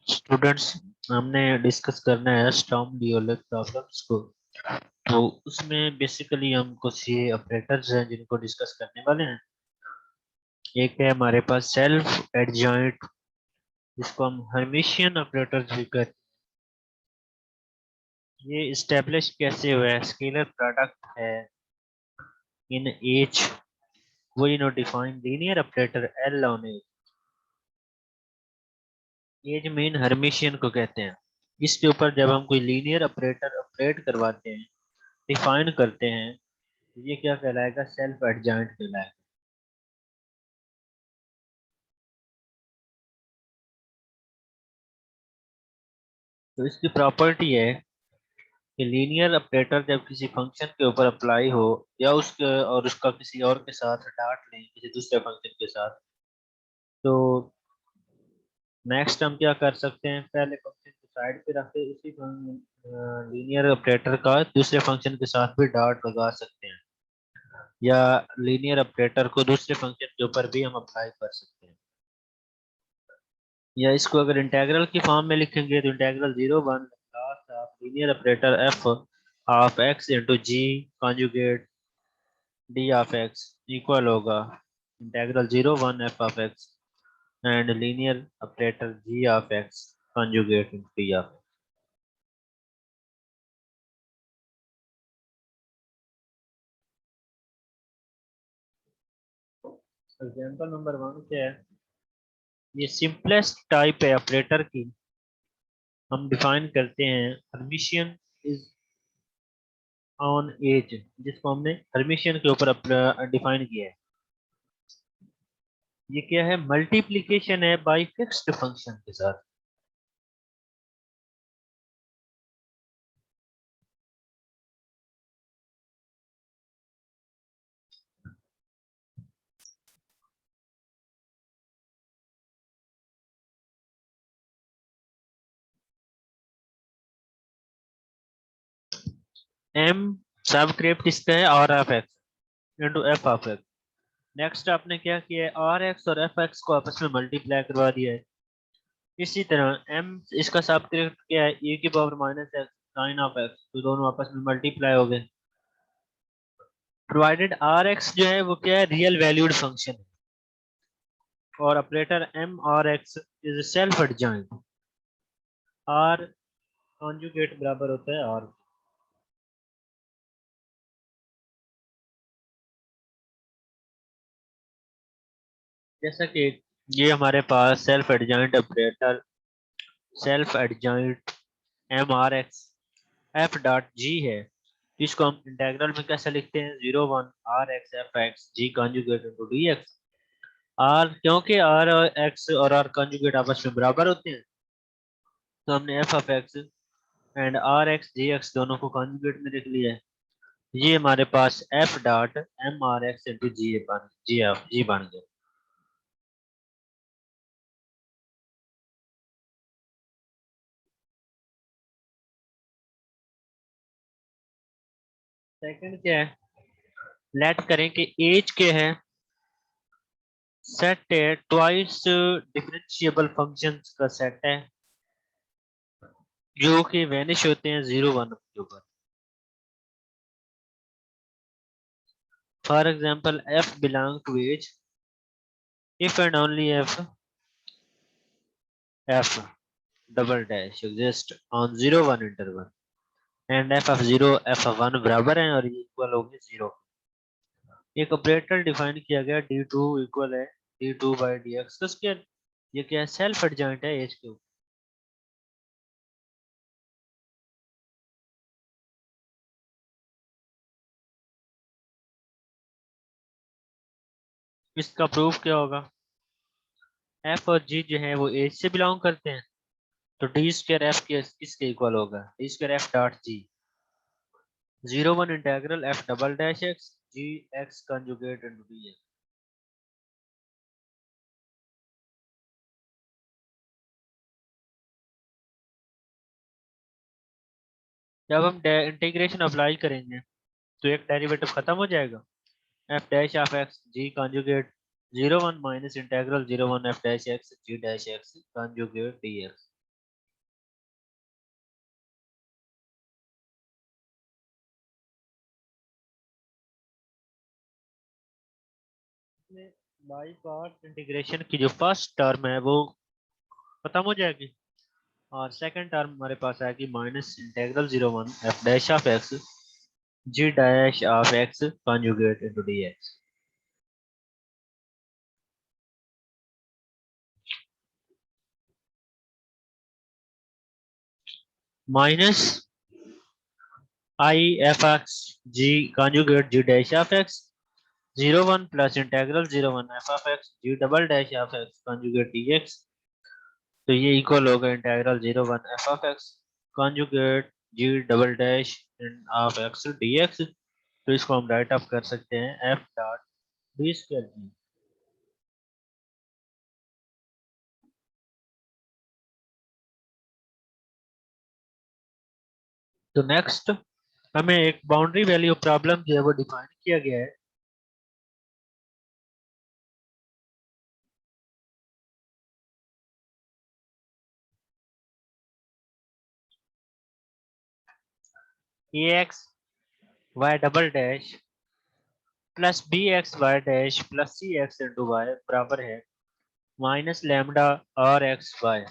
Students, हमने discuss करना है स्टॉर्म लियोविले प्रॉब्लम्स को। तो उसमें बेसिकली हम कुछ ये ऑपरेटर्स हैं जिनको डिस्कस करने वाले हैं। एक है हमारे पास सेल्फ एडजॉइंट, जिसको हम हर्मिशियन ऑपरेटर्स भी कहते हैं। ये इस्टेब्लिश कैसे हुआ है? स्केलर प्रोडक्ट है इन एच, वो no define linear operator L on H mean Hermitian को कहते हैं। इसके ऊपर जब हम कोई लीनियर ऑपरेटर ऑपरेट करवाते हैं, डिफाइन करते हैं, ये क्या कहलाएगा? सेल्फ एडजॉइंट कहलाएगा। तो इसकी प्रॉपर्टी है कि लीनियर ऑपरेटर जब किसी फंक्शन के ऊपर अप्लाई हो या उसके और उसका किसी और के साथ डाट लें, किसी दूसरे फंक्शन के साथ, तो नेक्स्ट हम क्या कर सकते हैं? पहले फंक्शन को साइड पे रख के उसी लीनियर ऑपरेटर का दूसरे फंक्शन के साथ भी डाट लगा सकते हैं, या लीनियर ऑपरेटर को दूसरे फंक्शन के ऊपर भी हम अप्लाई कर सकते हैं। या इसको अगर इंटेग्रल की फॉर्म में लिखेंगे तो integral 0 1 class of linear operator F of x into G conjugate D of X equal होगा integral 0 1 F of X and linear operator G of x conjugate into D of X. Example number 1 क्या है? ये simplest type है operator की। हम define करते हैं Hermitian is on as, जिसको हमने हर्मिशियन के ऊपर डिफाइन किया है। ये क्या है? मल्टीप्लीकेशन है बाय फिक्स्ड फंक्शन के साथ। एम सबस्क्रिप्ट इसका है r of x into f of x. Next आपने क्या किया है? आर एक्स और एफ एक्स को आपस में मल्टीप्लाई करवा दिया है। इसी तरह एम इसका सबस्क्रिप्ट क्या है? ए की power minus x sine of x, तो दोनों आपस में मल्टीप्लाई हो गए। प्रोवाइडेड आर एक्स जो है वो क्या है? रियल वैल्यूड फंक्शन है, और operator M R X is self adjoint. R conjugate बराबर होता है आर। जैसा कि ये हमारे पास self adjoint M R X F dot G है। इसको हम इंटेग्रल में कैसे लिखते हैं? 0 1 are X F x ji conjugate into D X. R, क्योंकि आर और एक्स और आर कॉन्जुगेट आपस में बराबर होते हैं, तो हमने F of X and R X G X दोनों को कॉन्जुगेट में लिख लिया है। ये हमारे पास F dot M R X into G बन गया। सेकंड क्या है? लेट करें कि एज के है, सेट है ट्वाइस डिफरेंशिएबल फंक्शंस का सेट है जो कि वैनिश होते हैं 0 1 के ऊपर। For example f belong to age if and only if f double dash exist on 0 1 interval and f of 0 f of 1 बराबर है और ये इक्वल होंगे 0। एक ऑपरेटर डिफाइन किया गया d2 इक्वल है d2 by D x square. ये क्या है? सेल्फ एडजॉइंट है एज के ऊपर। इसका प्रूफ क्या होगा? f और g जो है वो एज से बिलोंग करते हैं, तो डी स्क्वायर एफ के किसके इक्वल होगा? D square F dot G 0 1 integral F double dash x G X conjugate into D. जब हम इंटीग्रेशन अप्लाई करेंगे तो एक डेरिवेटिव खत्म हो जाएगा। F dash of x ji conjugate 0 1 minus integral 0 1 f dash x g dash x conjugate d x. By part integration की जो फर्स्ट टर्म है वो खत्म हो जाएगी और सेकंड टर्म हमारे पास आएगी minus integral 01 f dash of x g dash of x conjugate into d x. Minus i f x ji conjugate g dash of x 01 plus integral 01 f of x g double dash of x conjugate d x. तो ये equal होगा integral 01 f of x conjugate g double dash of x d x. तो इसको हम write up कर सकते हैं F dot B square जी। तो नेक्स्ट हमें एक बाउंड्री वैल्यू प्रॉब्लम जो है वो डिफाइन किया गया है। A X Y double dash plus B X Y dash plus C X into Y बराबर है minus lambda R X Y.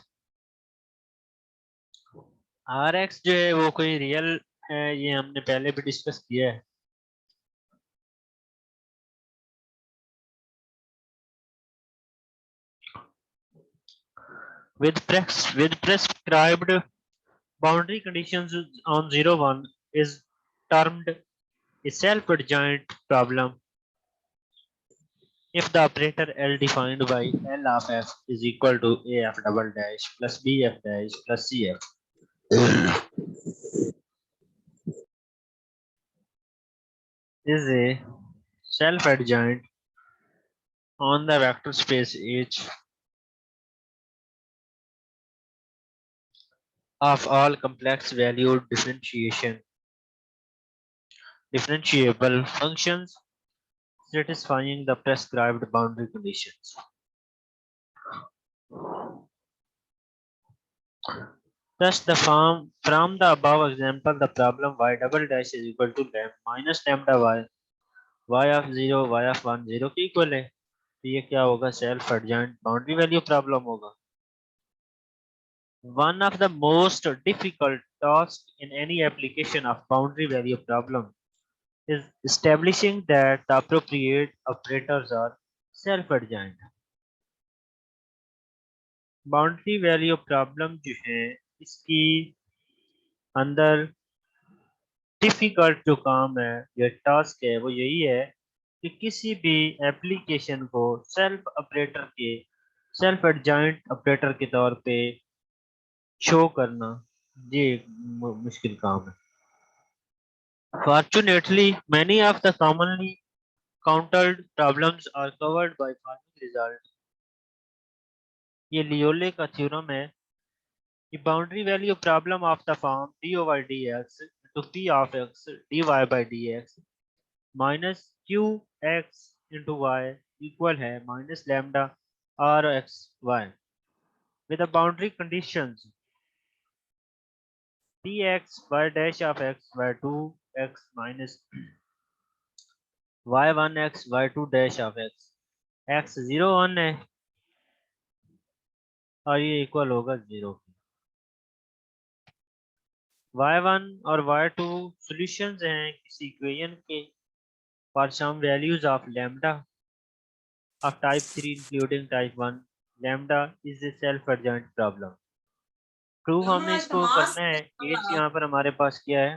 R X जो है वो कोई रियल है, ये हमने पहले भी डिस्कस किया है। with prescribed boundary conditions on 01 is termed a self-adjoint problem if the operator L defined by L of f is equal to AF double dash plus BF dash plus CF is a self-adjoint on the vector space H of all complex valued differentiable functions satisfying the prescribed boundary conditions. Thus, from the above example, the problem y double dash is equal to minus lambda y of 0, y of 1, 0 के equal है। तो ये क्या होगा? Self adjoint boundary value problem होगा। One of the most difficult tasks in any application of boundary value problem is establishing that the appropriate operators are self-adjoint. Boundary value problem जो है इसकी अंदर डिफिकल्ट जो काम है या टास्क है वो यही है कि किसी भी एप्लीकेशन को सेल्फ एडजॉइंट ऑपरेटर के तौर पे शो करना, ये एक मुश्किल काम है। Fortunately, many of the commonly countered problems are covered by following result। ये लियोले का थ्योरम है कि boundary value problem of the form D over D X into P of x D Y by D x minus Q X into Y equal है minus lambda R X Y with the boundary conditions px y dash of x y2 x minus y1 x y2 dash of x x 0 1 है और ये equal होगा 0 की। y1 और y2 solutions हैं किसी equation के for some values of lambda of type 3 including type 1 lambda is a self adjoint problem। Proof हमने इसको करना है। एज यहाँ पर हमारे पास क्या है?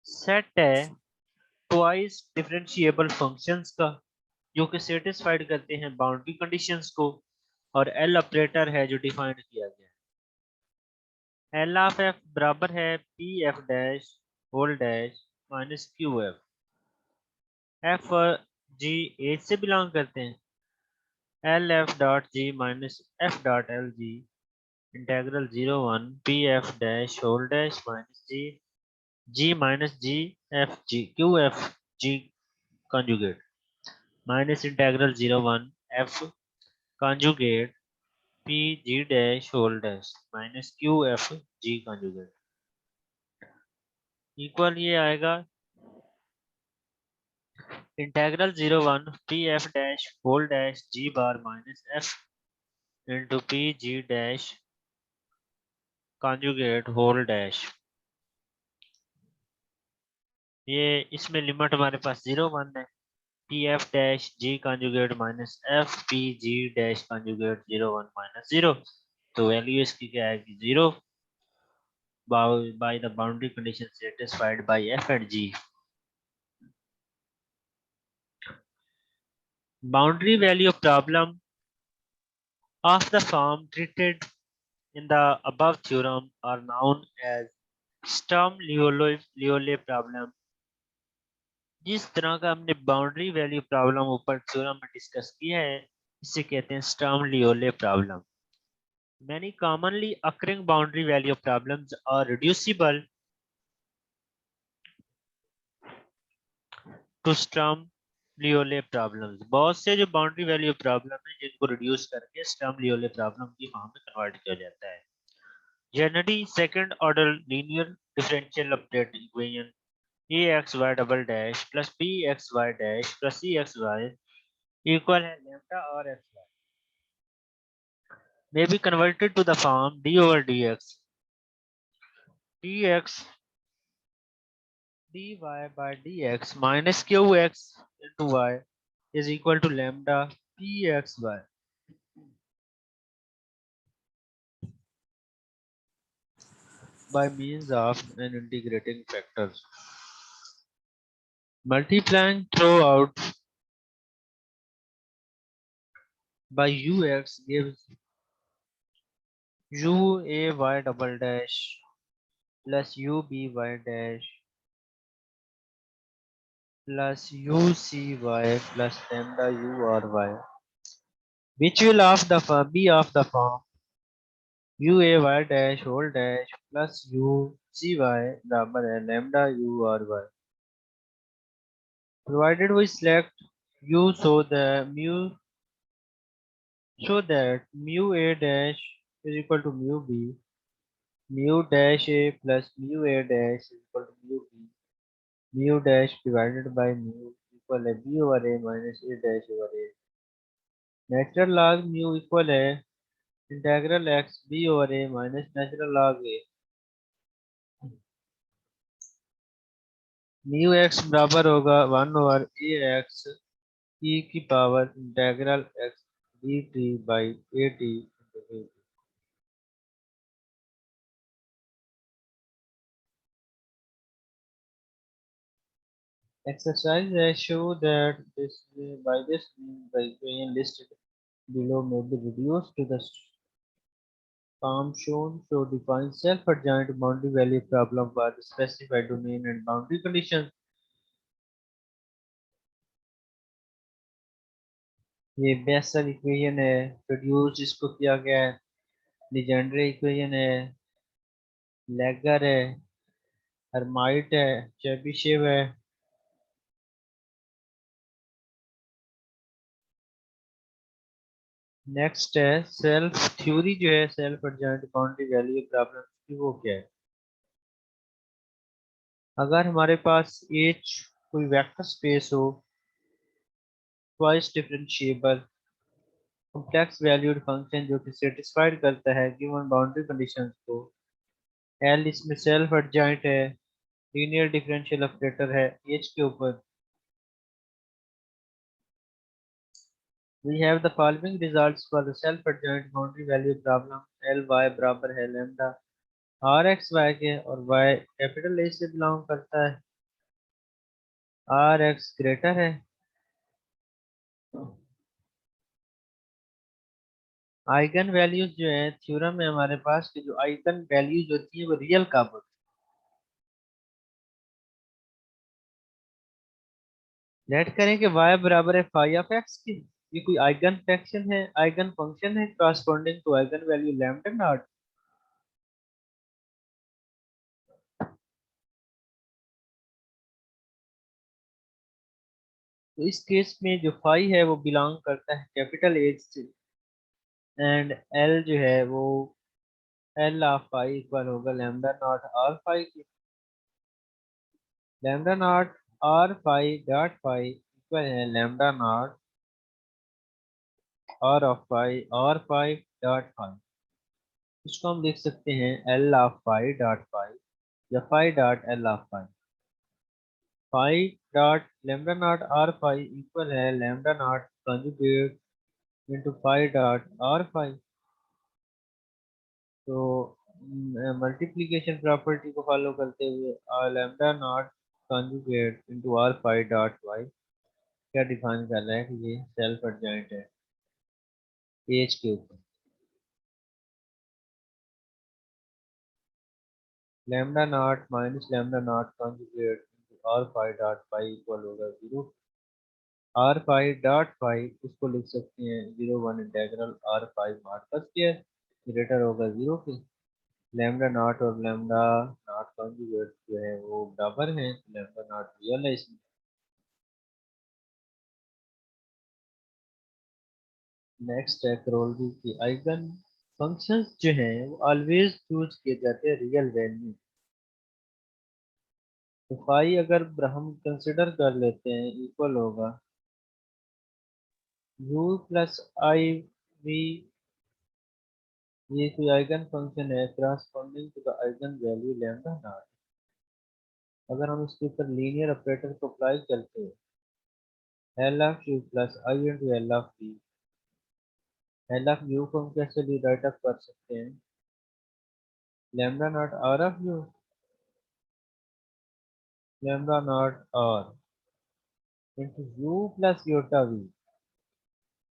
सेट है ट्वाइस डिफरेंशिएबल फंक्शंस का जो कि सेटिस्फाइड करते हैं बाउंड्री कंडीशंस को और एल ऑपरेटर है जो डिफाइंड किया गया है। एल ऑफ एफ बराबर है P F dash whole dash minus Q F. F G H से बिलोंग करते हैं। L F dot G minus F dot L G integral 01 P F dash whole dash minus G G minus G F G Q F G conjugate minus integral 01 f conjugate p g dash whole dash minus q f g conjugate equal ये आएगा integral 01 P F dash whole dash G bar minus F into P G dash conjugate whole dash. ये इसमें limit हमारे पास 01 है, P F dash G conjugate minus F P G dash conjugate 01 minus 0। तो value इसकी क्या आएगी 0 by the boundary condition satisfied by f and g. Boundary value problem of the form treated in the above theorem are known as Sturm-Liouville problem. जिस तरह का हमने boundary value problem ऊपर theorem में डिस्कस किया है, इसे कहते हैं Sturm Liouville problem. Many commonly occurring boundary value problems are reducible to Sturm Liouville problems. बहुत से जो बाउंड्री वैल्यू प्रॉब्लम है जिनको रिड्यूस करके स्टर्म-लियोविले प्रॉब्लम की फॉर्म में कन्वर्ट किया जाता है। Generally second order linear differential operator equation ax y double dash plus bxy dash plus cxy equal है लैम्डा और xy may be converted to the form d over dx dx dy by dx minus qx into y is equal to lambda pxy by means of an integrating factor. Multiplying throughout by ux gives uay double dash plus uby dash plus ucy plus lambda u or y, which will be of the form uay dash whole dash plus ucy बराबर है lambda u और y, provided we select u so that mu a dash is equal to mu b, mu dash a plus mu a dash is equal to mu b, mu dash divided by mu equal है b over a minus a dash over a। Natural log mu equal है integral x b over a minus natural log a। Mu x बराबर होगा 1 over ए x e की power integral x dt by a t। Exercise show that by this means the equation listed below may be reduced to the form shown. So define self-adjoint boundary value problem for the specified domain and boundary conditions. ये basal equation है, produce इसको किया गया है, Legendre equation है, लेगर है, Hermite है, Chebyshev है। नेक्स्ट है सेल्फ थ्योरी जो है self adjoint boundary value problem की, वो क्या है। अगर हमारे पास एच कोई वेक्टर स्पेस हो twice differentiable complex valued function जो कि सेटिस्फाइड करता है गिवन बाउंड्री कंडीशंस को, एल इसमें सेल्फ एडजॉइंट है, लीनियर डिफरेंशियल ऑपरेटर है एच के ऊपर। We have the following results for the self-adjoint boundary value problem। Ly बराबर है lambda आर एक्स वाई के और y कैपिटल ए से बिलोंग करता है, आर एक्स ग्रेटर है। आइगन वैल्यूज जो है थ्योरम में हमारे पास की जो आइगन वैल्यूज होती है वो रियल कब होती है। लेट करें कि y बराबर है फाई ऑफ एक्स की, ये कोई आइगन फंक्शन है, आइगन फंक्शन है corresponding to eigenvalue lambda naught. तो इस केस में जो फाई है वो बिलोंग करता है कैपिटल एज से, एंड एल जो है वो एल ऑफ फाई इक्वल होगा लैम्डा नॉट आर फाई की। Lambda naught R phi dot phi equal है lambda naught are of phi और फाई डॉट फाई। इसको हम लिख सकते हैं L of phi dot phi या phi dot L of phi. Phi dot lambda naught R phi equal है lambda naught conjugate into phi dot are phi. तो multiplication property को फॉलो करते हुए lambda naught conjugate into r phi dot y क्या define कर रहा है कि ये सेल्फ एडजॉइंट है एज के ऊपर। Lambda naught minus lambda naught conjugate into r phi dot phi equal होगा 0। आर फाई डॉट फाई इसको लिख सकते हैं 0 1 इंटेग्रल आर फाई मॉड का स्क्वायर ग्रेटर होगा 0 के। लैम्डा नॉट और लैम्डा नॉट कंजुगेट जो है वो बराबर हैं, लैम्डा नॉट रियल है इसमें। नेक्स्ट है करोलवी की आइगन फंक्शंस जो हैं वो ऑलवेज चूज किए जाते हैं रियल वैल्यू। तो फाई अगर हम कंसिडर कर लेते हैं इक्वल होगा u प्लस आई वी। ये कोई आइगन फंक्शन है corresponding to the eigenvalue lambda naught. अगर हम इसके ऊपर लीनियर ऑपरेटर को अप्लाई करते हैं L of u plus i into L of v. L of u को हम कैसे राइट अप कर सकते हैं lambda naught are of u lambda naught r into u plus iota v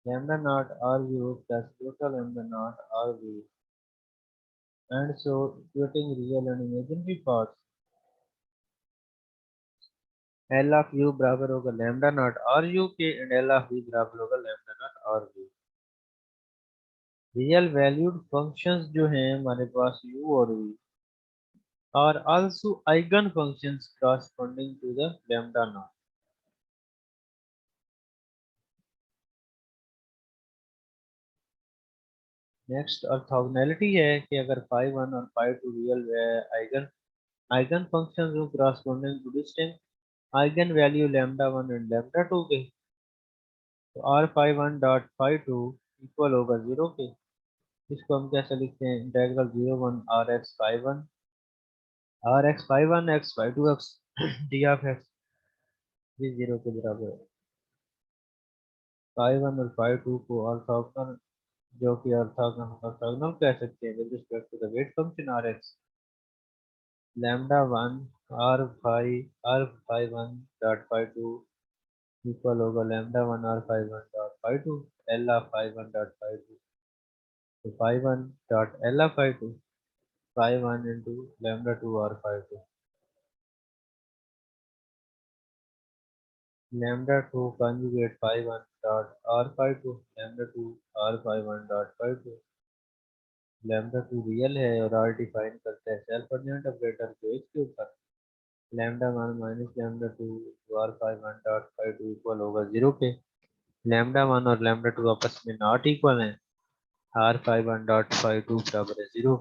lambda naught RU plus total lambda naught RV and so equating real and imaginary parts। L of U बराबर होगा lambda naught RU के and L of V बराबर होगा lambda naught RV। Real valued functions जो हैं हमारे पास U और V are also eigen functions corresponding to the lambda naught। Next orthogonality है कि अगर phi 1 और phi 2 real eigen eigenfunctions हो corresponding to distinct eigenvalue lambda 1 and lambda 2 के, तो r five one dot five two equal होगा 0 के। इसको हम कैसे लिखते हैं integral 0 1 are x phi one x phi two x d of x भी 0 के बराबर है। फाइव वन और फाइव टू को ऑर्थोगोनल जो कि ऑर्थोगोनल कह सकते हैं with respect to the weight function R X. Lambda one R five one dot five two equal होगा lambda one R five one dot five two L of five one dot five two. तो five one dot L of five two five one into lambda two R five two lambda 2 conjugate phi 1 dot r phi 2 lambda 2 r phi 1 dot phi 2। lambda 2 real है और r define करता है self adjoint operator को एक के ऊपर। lambda 1 minus lambda 2 r phi 1 dot phi 2 equal होगा 0 के। lambda 1 और lambda 2 आपस में नॉट इक्वल हैं r phi 1 dot phi 2 बराबर है 0।